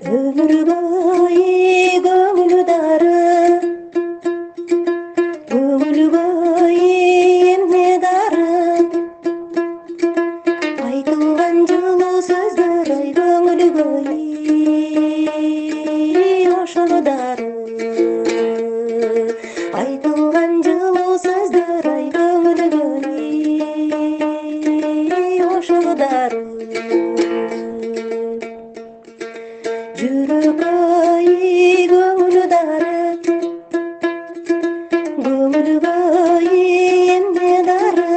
Ömür boyu gönül darı, gönül boyu emne darı. Aytılgan жылуу сөздөр ай көңүл көй ошол дары. Айтылган жылуу сөздөр ай көңүл көй ошол дары. Жүрөк ай көңүл дары, көңүл көй эмне дары.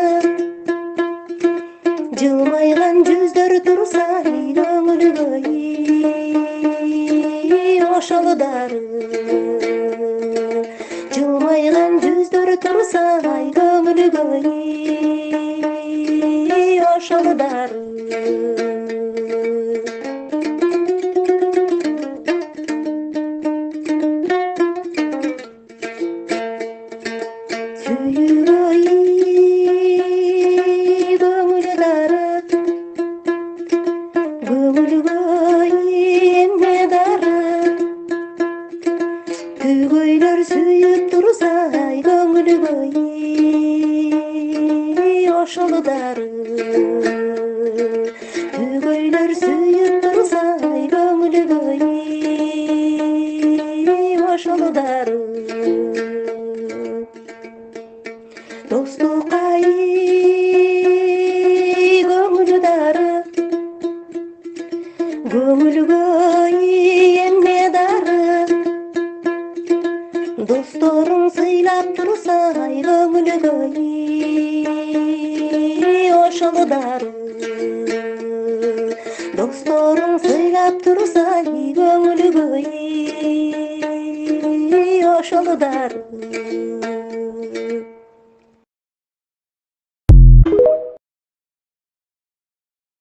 Жылмайган жүздөр турса көңүл көй ошол дары. Жылмайган жүздөр турса көңүл көй ошол дары. Көңүл көй эмне дары. Күгөйлөр сүйүп турса көңүл көй ошол дары. Күгөйлөр сүйүп турса көңүл көй ошол дары. Достук ай көңүл дары, көңүл көй эмне дары. Досторуң сыйлап турса көңүл көй ошол дары. Досторуң сыйлап турса көңүл көй ошол дары.